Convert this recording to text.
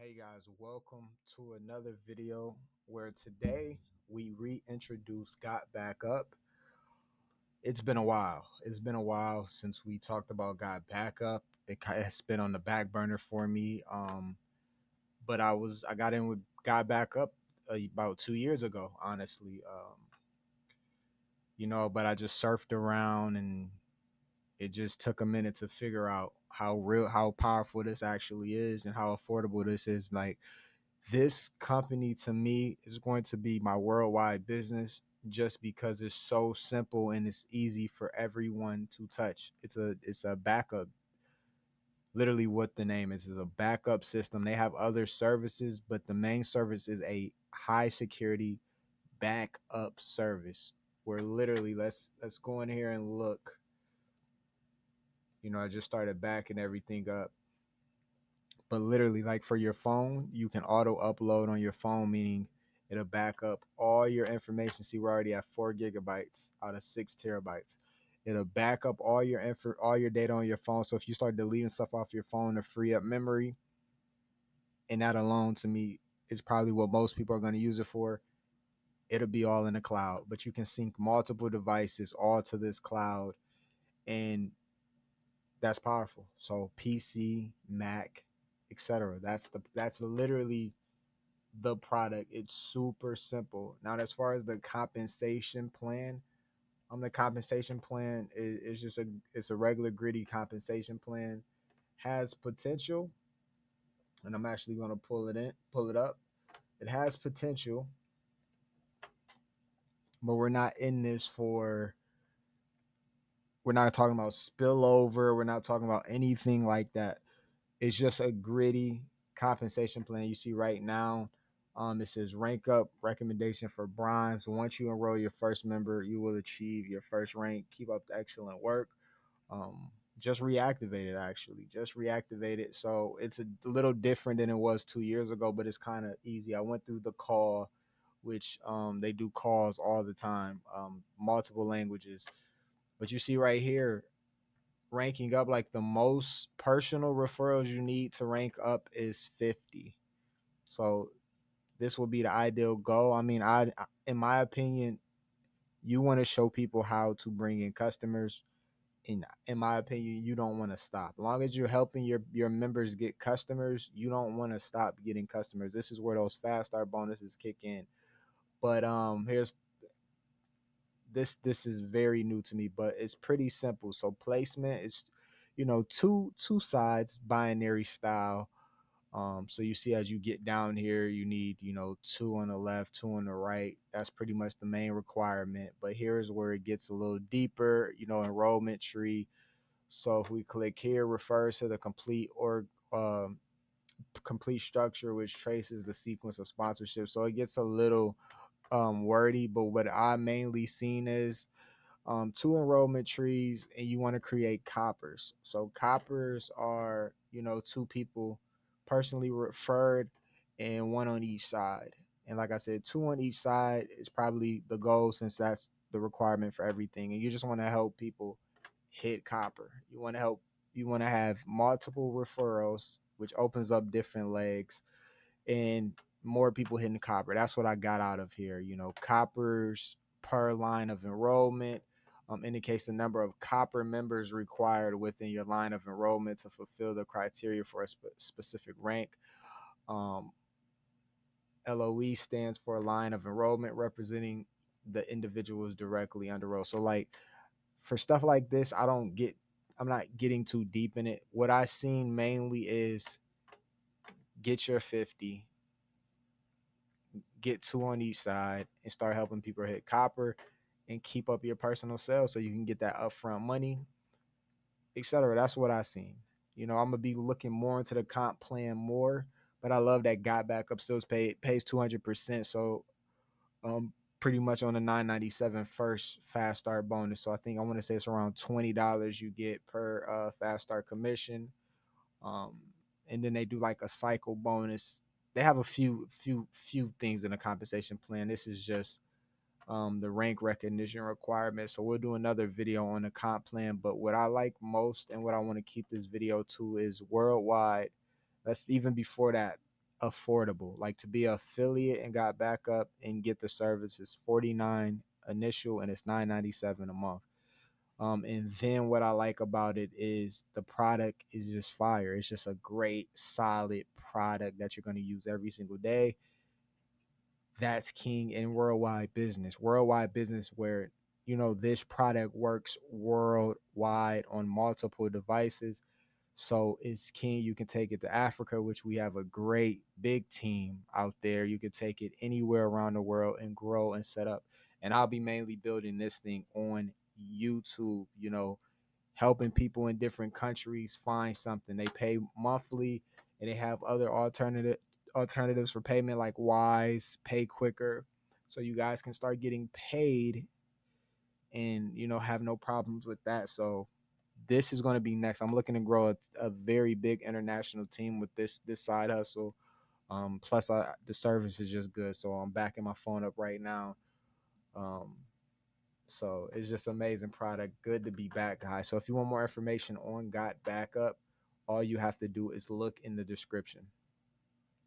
Hey guys, welcome to another video where today we reintroduce Got Back Up. It's been a while. It's been a while since we talked about Got Back Up. It's been on the back burner for me. But I got in with Got Back Up about 2 years ago, honestly. But I just surfed around and it just took a minute to figure out how powerful this actually is and how affordable this is. Like, this company to me is going to be my worldwide business just because it's so simple and it's easy for everyone to touch. It's a backup. Literally what the name is a backup system. They have other services, but the main service is a high security backup service where literally let's go in here and look. I just started backing everything up. But literally, like for your phone, you can auto upload on your phone, meaning it'll back up all your information. See, we're already at 4 GB out of 6 TB. It'll back up all your data on your phone. So if you start deleting stuff off your phone to free up memory, and that alone to me is probably what most people are going to use it for. It'll be all in the cloud, but you can sync multiple devices all to this cloud, and that's powerful. So PC, Mac, etc. That's literally the product. It's super simple. Now, as far as the compensation plan, the compensation plan is just it's a regular gritty compensation plan. Has potential, and I'm actually gonna pull it up. It has potential, but we're not talking about spillover. We're not talking about anything like that. It's just a gritty compensation plan. You see right now, it says rank up recommendation for bronze. Once you enroll your first member, you will achieve your first rank. Keep up the excellent work. Um, just reactivate it, actually. Just reactivate it. So it's a little different than it was 2 years ago, but it's kind of easy. I went through the call, which they do calls all the time, multiple languages. But you see right here, ranking up, like the most personal referrals you need to rank up is 50. So this will be the ideal goal. I mean, in my opinion, you want to show people how to bring in customers. In my opinion, you don't want to stop. As long as you're helping your members get customers, you don't want to stop getting customers. This is where those fast start bonuses kick in. But here's this is very new to me, but it's pretty simple. So placement is, two sides, binary style. So you see, as you get down here, you need, two on the left, two on the right. That's pretty much the main requirement. But here's where it gets a little deeper, enrollment tree. So if we click here, refers to the complete structure, which traces the sequence of sponsorship. So it gets a little wordy, but what I mainly seen is two enrollment trees, and you want to create coppers. So coppers are, two people personally referred and one on each side. And like I said, two on each side is probably the goal, since that's the requirement for everything. And you just want to help people hit copper. You want to have multiple referrals, which opens up different legs, and more people hitting copper. That's what I got out of here. Coppers per line of enrollment indicates the number of copper members required within your line of enrollment to fulfill the criteria for a specific rank. Um, LOE stands for line of enrollment, representing the individuals directly under roll. So, like, for stuff like this, I'm not getting too deep in it. What I've seen mainly is get your 50, get two on each side, and start helping people hit copper and keep up your personal sales so you can get that upfront money, etc. That's what I seen. I'm gonna be looking more into the comp plan more, but I love that got back up still pays 200%. So pretty much on the 997 first fast start bonus. So I think I want to say it's around $20 you get per fast start commission. Um, and then they do like a cycle bonus. They have a few things in the compensation plan. This is just the rank recognition requirement. So we'll do another video on the comp plan. But what I like most and what I want to keep this video to is worldwide. That's even before that. affordable. Like to be an affiliate and got backup and get the service is 49 initial and it's 9.97 a month. And then what I like about it is the product is just fire. It's just a great, solid product that you're going to use every single day. That's king in worldwide business. Worldwide business where this product works worldwide on multiple devices. So it's king. You can take it to Africa, which we have a great big team out there. You can take it anywhere around the world and grow and set up. And I'll be mainly building this thing on YouTube, helping people in different countries find something. They pay monthly and they have other alternatives for payment like Wise, Pay Quicker. So you guys can start getting paid and have no problems with that. So this is going to be next. I'm looking to grow a very big international team with this side hustle. Plus, the service is just good. So I'm backing my phone up right now. Um, so it's just amazing product. Good to be back, guys. So if you want more information on Got Backup, all you have to do is look in the description.